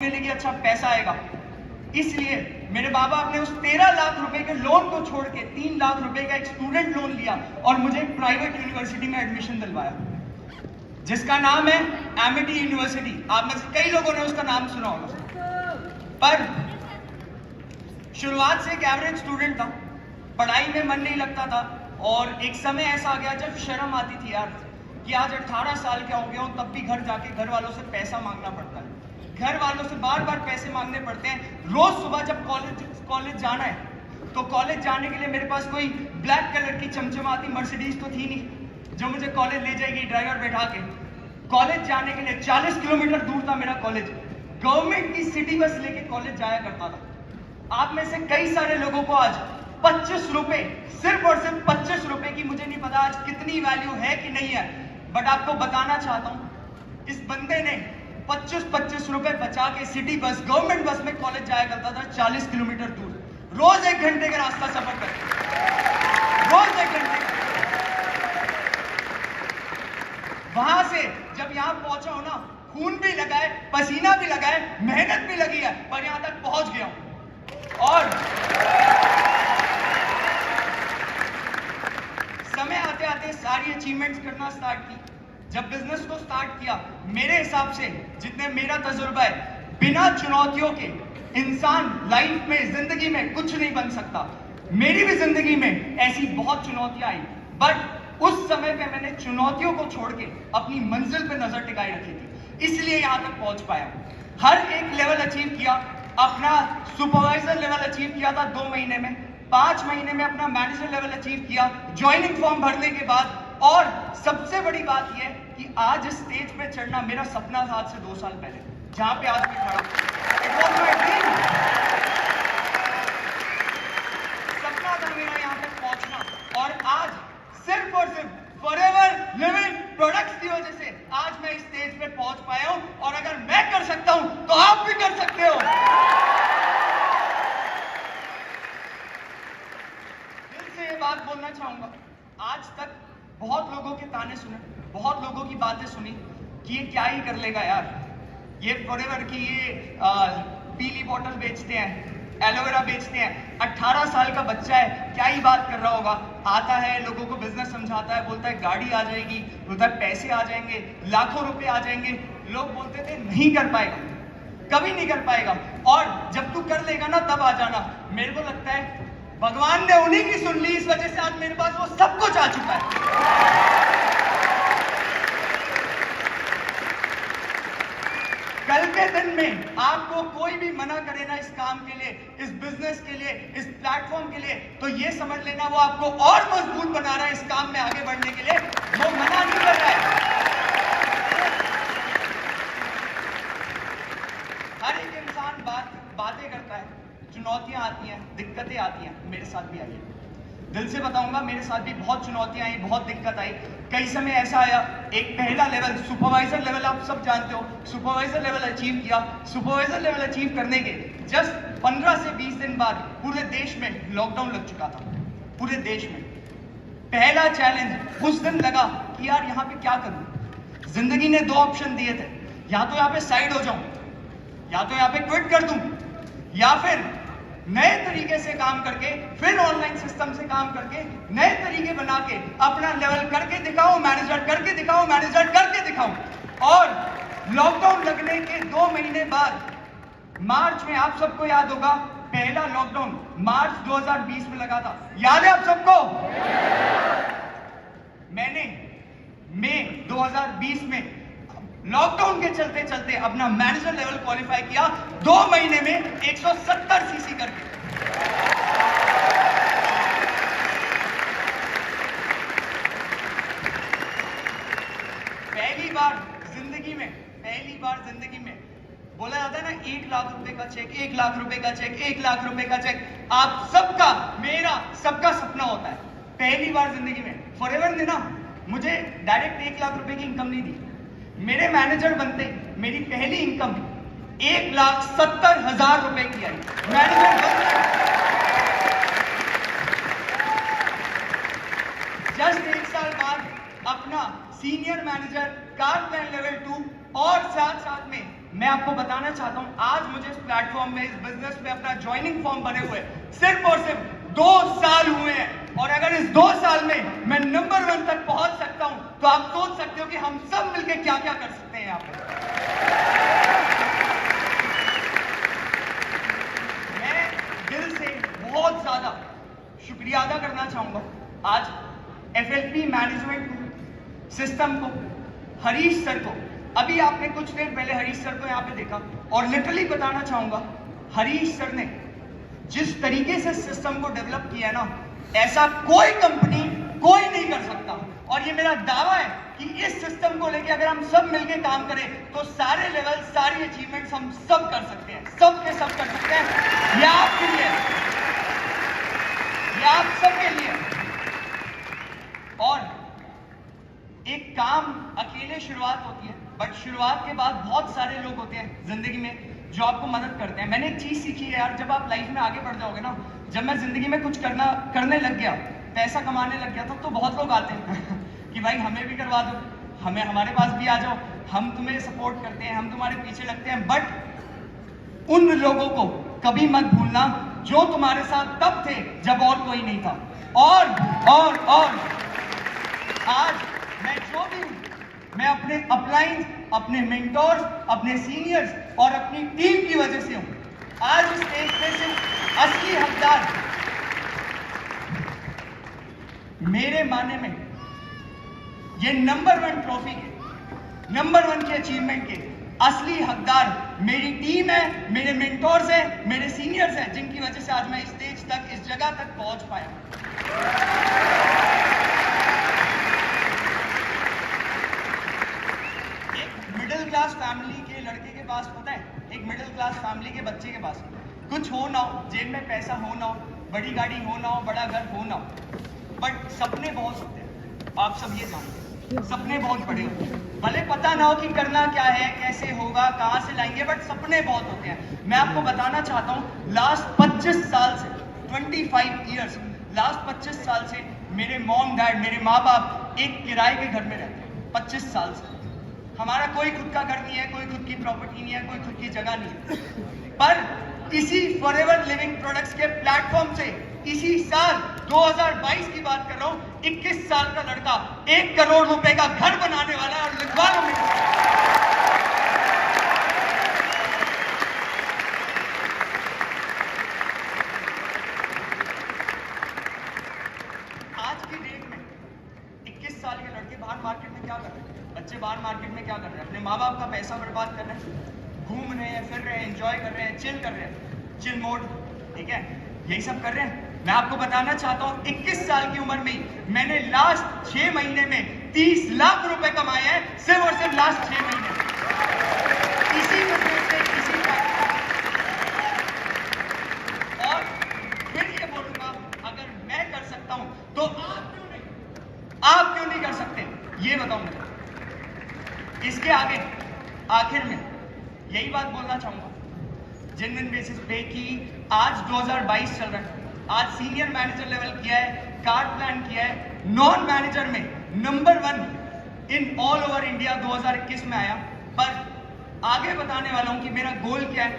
मिलेगी, अच्छा पैसा आएगा। इसलिए मेरे बाबा ने उस 13 लाख रुपए के लोन को छोड़ के 3 लाख रुपए का एक स्टूडेंट लोन लिया और मुझे एक प्राइवेट यूनिवर्सिटी में एडमिशन दिलवाया, जिसका नाम है एमिटी यूनिवर्सिटी। आप में से कई लोगों ने उसका नाम सुना होगा। पर शुरुआत से एक एवरेज स्टूडेंट था, पढ़ाई में मन नहीं लगता था और एक समय ऐसा आ गया जब शर्म आती थी यार कि आज 18 साल का हो गया हूं, तब भी घर जाके घर वालों से पैसा मांगना पड़ता है, घर वालों से बार बार पैसे मांगने पड़ते हैं। रोज सुबह जब कॉलेज जाना है तो कॉलेज जाने के लिए मेरे पास कोई ब्लैक कलर की चमचमाती मर्सिडीज तो थी नहीं जो मुझे कॉलेज ले जाएगी ड्राइवर बैठा के। कॉलेज जाने के लिए 40 किलोमीटर दूर था मेरा कॉलेज, गवर्नमेंट की सिटी बस लेके कॉलेज जाया करता था। आप में से कई सारे लोगों को आज 25 रुपए, सिर्फ और सिर्फ 25 रुपए की, मुझे नहीं पता आज कितनी वैल्यू है कि नहीं है, बट आपको बताना चाहता हूं इस बंदे ने 25 रुपए बचा के सिटी बस, गवर्नमेंट बस में कॉलेज जाया करता था 40 किलोमीटर दूर, रोज 1 घंटे का रास्ता सफर करके, रोज 1 घंटे का। वहां से जब यहां पहुंचा हूं ना, खून भी लगा है, पसीना भी लगा है, मेहनत भी लगी है, पर यहां तक पहुंच गया हूं। और समय आते आते सारी अचीवमेंट्स करना स्टार्ट की। जब बिजनेस को स्टार्ट किया, मेरे हिसाब से जितने मेरा तजुर्बा है, बिना चुनौतियों के इंसान लाइफ में, जिंदगी में कुछ नहीं बन सकता। मेरी भी जिंदगी में ऐसी बहुत चुनौतियां आई, बट उस समय पे मैंने चुनौतियों को छोड़ के अपनी मंजिल पे नजर टिकाई रखी थी, इसलिए यहां तक पहुंच पाया। हर एक लेवल अचीव किया, अपना सुपरवाइजर लेवल अचीव किया था 2 महीने में, 5 महीने में अपना मैनेजर लेवल अचीव किया ज्वाइनिंग फॉर्म भरने के बाद। और सबसे बड़ी बात यह कि आज इस स्टेज पे चढ़ना मेरा सपना था, आज से 2 साल पहले, जहां पे आज मैं खड़ा हूं। सपना था मेरा यहां तक पहुंचना, और आज सिर्फ और सिर्फ फॉरएवर लिविंग प्रोडक्ट्स की वजह से आज मैं इस स्टेज पे पहुंच पाया हूं। और अगर मैं कर सकता हूं तो आप भी कर सकते हो। दिल से ये बात बोलना चाहूंगा, आज तक बहुत लोगों के ताने सुने, बहुत लोगों की बातें सुनी कि ये क्या ही कर लेगा यार, ये फॉरएवर की ये पीली बोतल बेचते हैं, एलोवेरा बेचते हैं, 18 साल का बच्चा है, क्या ही बात कर रहा होगा। आता है, लोगों को बिजनेस समझाता है, बोलता है गाड़ी आ जाएगी, बोलता है पैसे आ जाएंगे, लाखों रुपए आ जाएंगे। लोग बोलते थे नहीं कर पाएगा, कभी नहीं कर पाएगा, और जब तू कर लेगा ना तब आ जाना। मेरे को लगता है भगवान ने उन्हीं की सुन ली, इस वजह से आज मेरे पास वो सब कुछ आ चुका है। कल के दिन में आपको कोई भी मना करे ना इस काम के लिए, इस बिजनेस के लिए, इस प्लेटफॉर्म के लिए, तो ये समझ लेना वो आपको और मजबूत बना रहा है इस काम में आगे बढ़ने के लिए, वो मना नहीं कर रहा है। हर एक इंसान बातें करता है, चुनौतियां आती हैं, दिक्कतें आती हैं, मेरे साथ भी आई है। दिल से बताऊंगा, मेरे साथ भी बहुत चुनौतियां आई, बहुत दिक्कत आई। कई समय ऐसा आया, एक पहला लेवल सुपरवाइजर लेवल आप सब जानते हो, सुपरवाइजर लेवल अचीव किया। सुपरवाइजर लेवल अचीव करने के जस्ट 15 से 20 दिन बाद पूरे देश में लॉकडाउन लग चुका था, पूरे देश में। पहला चैलेंज उस दिन लगा कि यार यहाँ पे क्या करूं। जिंदगी ने 2 ऑप्शन दिए थे, या तो यहाँ पे साइड हो जाऊं, या तो यहाँ पे क्विट कर दूं, या फिर नए तरीके से काम करके, फिर ऑनलाइन सिस्टम से काम करके, नए तरीके बना के अपना लेवल करके दिखाऊं, मैनेजर करके दिखाऊं, मैनेजर करके दिखाऊं। और लॉकडाउन लगने के 2 महीने बाद, मार्च में, आप सबको याद होगा, पहला लॉकडाउन मार्च 2020 में लगा था, याद है आप सबको? मैंने मई 2020 में लॉकडाउन के चलते चलते अपना मैनेजर लेवल क्वालिफाई किया, 2 महीने में 170 सीसी करके। पहली बार जिंदगी में बोला जाता है ना, 1 लाख रुपए का चेक, 1 लाख रुपए का चेक, 1 लाख रुपए का चेक, आप सबका, मेरा सबका सपना होता है। पहली बार जिंदगी में फॉरएवर ने ना मुझे डायरेक्ट 1 लाख रुपए की इनकम नहीं दी। मेरे मैनेजर बनते मेरी पहली इनकम 1,70,000 रुपए की आई। मैनेजर बनते जस्ट 1 साल बाद अपना senior manager, car plan level 2, और साथ साथ में मैं आपको बताना चाहता हूं, आज मुझे इस प्लेटफॉर्म में, इस बिजनेस में अपना ज्वाइनिंग फॉर्म बने हुए सिर्फ और सिर्फ 2 साल हुए हैं, और अगर इस 2 साल में मैं नंबर 1 तक पहुंच सकता हूं तो आप सोच सकते हो कि हम सब मिलकर क्या क्या कर सकते हैं यहां पे। मैं दिल से बहुत ज्यादा शुक्रिया अदा करना चाहूंगा आज FLP मैनेजमेंट को, सिस्टम को, हरीश सर को। अभी आपने कुछ देर पहले हरीश सर को यहाँ पे देखा, और लिटरली बताना चाहूंगा हरीश सर ने जिस तरीके से सिस्टम को डेवलप किया ना, ऐसा कोई कंपनी कोई नहीं कर सकता। और ये मेरा दावा है कि इस सिस्टम को लेके अगर हम सब मिलकर काम करें तो सारे लेवल, सारी अचीवमेंट्स हम सब कर सकते हैं, सब के सब कर सकते हैं। ये आपके लिए, ये आप सबके लिए। और एक काम अकेले शुरुआत होती है, बट शुरुआत के बाद बहुत सारे लोग होते हैं जिंदगी में जो आपको मदद करते हैं। मैंने एक चीज सीखी है यार, जब आप लाइफ में आगे बढ़ जाओगे ना, जब मैं जिंदगी में कुछ करने लग गया, पैसा कमाने लग गया था, तो बहुत लोग आते हैं कि भाई हमें भी करवा दो, हमें हमारे पास भी आ जाओ, हम तुम्हें सपोर्ट करते हैं, हम तुम्हारे पीछे लगते हैं। बट उन लोगों को कभी मत भूलना जो तुम्हारे साथ तब थे जब और कोई नहीं था। और आज मैं जो भी हूं, मैं अपने अपलाइन, अपने मेंटोर्स, अपने सीनियर्स और अपनी टीम की वजह से हूं। आज इस स्टेज पे सिर्फ असली हकदार, मेरे माने में ये नंबर 1 ट्रॉफी के, नंबर 1 के अचीवमेंट के असली हकदार मेरी टीम है, मेरे मेंटोर्स हैं, मेरे सीनियर्स हैं, जिनकी वजह से आज मैं इस स्टेज तक, इस जगह तक पहुंच पाया। मिडिल क्लास फैमिली के लड़के के पास होता है, एक मिडिल क्लास फैमिली के बच्चे के पास कुछ हो ना हो, जेब में पैसा हो ना हो, बड़ी गाड़ी हो ना हो, बड़ा घर हो ना हो, बट सपने बहुत होते हैं। आप सब ये जानते हैं, सपने बहुत बड़े होते हैं। भले पता ना हो कि करना क्या है, कैसे होगा, कहां से लाएंगे, बट सपने बहुत होते हैं। मैं आपको बताना चाहता हूं, लास्ट 25 साल से, 25 ईयर्स, लास्ट 25 साल से मेरे मॉम डैड, मेरे माँ बाप एक किराए के घर में रहते हैं। 25 साल से हमारा कोई खुद का घर नहीं है, कोई खुद की प्रॉपर्टी नहीं है, कोई खुद की जगह नहीं है। पर इसी फॉरएवर लिविंग प्रोडक्ट्स के प्लेटफॉर्म से इसी साल 2022 की बात कर रहा हूं, 21 साल का लड़का 1 करोड़ रुपए का घर बनाने वाला है। और लिखवा लो मेरे, आज की डेट में 21 साल के लड़के बाहर मार्केट में क्या कर रहे हैं? बच्चे बाहर मार्केट में क्या कर रहे हैं? अपने माँ बाप का पैसा बर्बाद कर रहे हैं, घूम रहे हैं, फिर रहे हैं, एंजॉय कर रहे हैं, चिल कर रहे हैं, चिल मोड, ठीक है, यही सब कर रहे हैं। मैं आपको बताना चाहता हूं, 21 साल की उम्र में मैंने लास्ट 6 महीने में 30 लाख रुपए कमाए हैं, सिर्फ और सिर्फ लास्ट 6 महीने में। इसी वजह से, इसी और फिर ये बोलूंगा, अगर मैं कर सकता हूं तो आप क्यों नहीं कर सकते? ये बताओ मुझे। इसके आगे आखिर में यही बात बोलना चाहूंगा जेन्युइन बेसिस पे कि आज 2022 चल रहा है, आज सीनियर मैनेजर लेवल किया है, कार्ड प्लान किया है, नॉन मैनेजर में number 1 in all over India 2021 में आया। पर आगे बताने वाला हूं कि मेरा गोल क्या है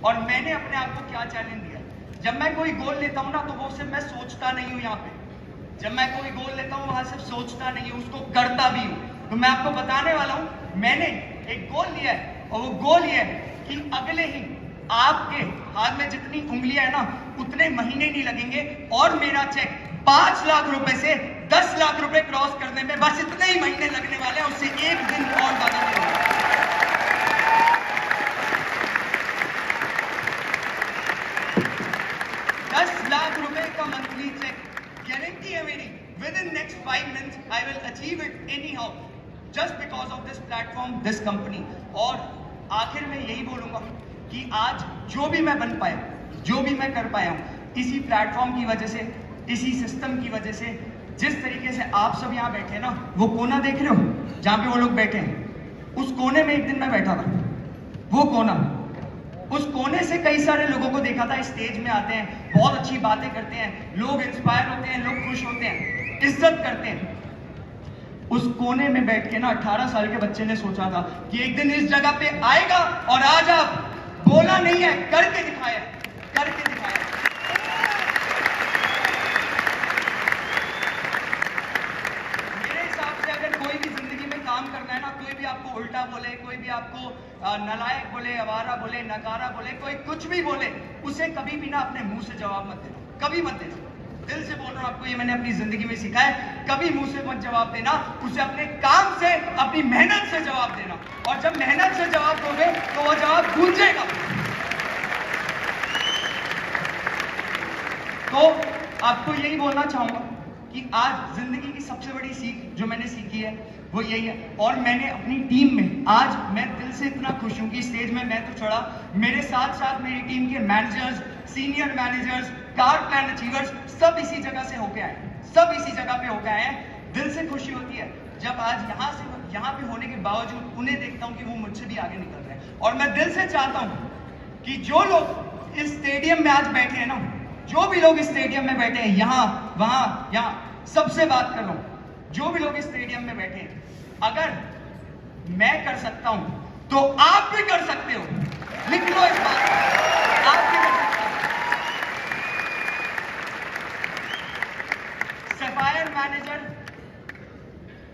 और मैंने अपने आप को क्या चैलेंज दिया। जब मैं कोई गोल लेता हूं ना, तो वो सिर्फ मैं सोचता नहीं हूं। यहाँ पे जब मैं कोई गोल लेता हूं, वहां सिर्फ सोचता नहीं हूं, उसको करता भी हूं। तो मैं आपको बताने वाला हूं, मैंने एक गोल लिया है, और वो गोल ये है कि अगले ही आपके हाथ में जितनी उंगलियां है ना, उतने महीने नहीं लगेंगे और मेरा चेक 5 लाख रुपए से 10 लाख रुपए क्रॉस करने में बस इतने ही महीने लगने वाले हैं, उससे एक दिन और ज्यादा नहीं होगा। 10 लाख रुपए का मंथली चेक, गारंटी है मेरी, with in next 5 minutes I will achieve it any how, just because of this platform, this company. और आखिर में यही बोलूंगा कि आज जो भी मैं बन पाया, जो भी मैं कर पाया हूं, इसी प्लेटफॉर्म की वजह से, इसी सिस्टम की वजह से। जिस तरीके से आप सब यहाँ बैठे हैं ना, वो कोना देख रहे हो जहां पे वो लोग बैठे हैं, उस कोने में एक दिन मैं बैठा था। वो कोना, उस कोने से कई सारे लोगों को देखा था, स्टेज में आते हैं, बहुत अच्छी बातें करते हैं, लोग इंस्पायर होते हैं, लोग खुश होते हैं, इज्जत करते हैं। उस कोने में बैठ के ना 18 साल के बच्चे ने सोचा था कि एक दिन इस जगह पे आएगा और आज आप बोला नहीं है, करके दिखाया, करके दिखाया। मेरे हिसाब से अगर कोई भी जिंदगी में काम करना है ना, कोई भी आपको उल्टा बोले, कोई भी आपको नालायक बोले, आवारा बोले, नकारा बोले, कोई कुछ भी बोले, उसे कभी भी ना अपने मुंह से जवाब मत देना, कभी मत देना। दिल से बोल रहा हूं आपको, ये मैंने अपनी जिंदगी में सीखा है। कभी मुंह से मत जवाब देना, उसे अपने काम से, अपनी मेहनत से जवाब देना। और जब मेहनत से जवाब दोगे तो वो जवाब गूंजेगा। तो आपको यही बोलना चाहूंगा कि आज जिंदगी की सबसे बड़ी सीख जो मैंने सीखी है वो यही है। और मैंने अपनी टीम में, आज मैं दिल से इतना खुश हूं कि स्टेज में मैं तो चढ़ा, मेरे साथ साथ मेरी टीम के managers, senior managers, car plan achievers सब इसी जगह से होके आए, सब इसी जगह पे होके आए हैं। दिल से खुशी होती है जब आज यहाँ पे होने के बावजूद उन्हें देखता हूँ कि वो मुझसे भी आगे निकल रहे हैं। और मैं दिल से चाहता हूँ कि जो लोग इस स्टेडियम में आज बैठे हैं ना, जो भी लोग इस स्टेडियम में बैठे हैं, यहाँ वहां यहाँ, सबसे बात कर रहा हूं, जो भी लोग इस स्टेडियम में बैठे हैं, अगर मैं कर सकता हूं तो आप भी कर सकते हो। लिख लो इस बात को, आप भी कर सकते हो। सफायर मैनेजर,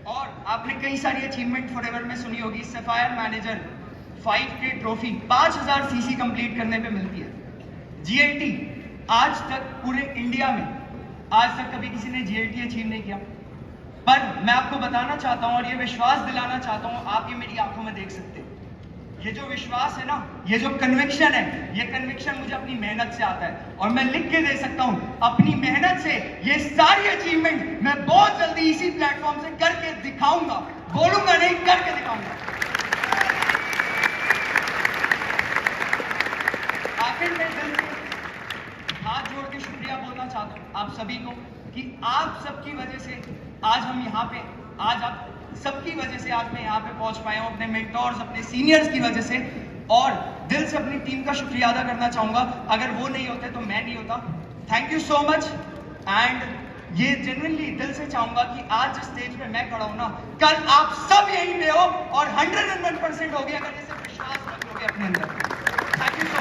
और आपने कई सारी अचीवमेंट फॉरएवर में सुनी होगी। Sapphire manager 5K trophy 5000 CC complete करने पे मिलती है। जीएलटी आज तक पूरे इंडिया में आज तक कभी किसी ने जीएलटी अचीव नहीं किया। पर मैं आपको बताना चाहता हूं और ये विश्वास दिलाना चाहता हूं, आप ये मेरी आंखों में देख सकते हैं। ये जो विश्वास है ना, ये जो कन्विक्शन है, ये कन्विक्शन मुझे अपनी मेहनत से आता है। और मैं लिख के दे सकता हूं, अपनी मेहनत से ये सारी अचीवमेंट मैं बहुत जल्दी इसी प्लेटफॉर्म से करके दिखाऊंगा। बोलूंगा नहीं, करके दिखाऊंगा। आखिर में दिल से हाथ जोड़ के शुक्रिया बोलना चाहता हूं आप सभी को कि आप सबकी वजह से आज हम यहाँ पे, आज आप सबकी वजह से आज मैं यहाँ पे पहुंच पाया हूँ, अपने मेंटोर्स, अपने सीनियर्स की वजह से। और दिल से अपनी टीम का शुक्रिया अदा करना चाहूंगा। अगर वो नहीं होते तो मैं नहीं होता। Thank you so much. And ये जेन्युइनली दिल से चाहूंगा कि आज जिस स्टेज पे मैं खड़ा हूं ना, कल आप सब यहीं पे हो और 101% होगी अगर इसे विश्वास रख लोगे अपने अंदर। Thank you.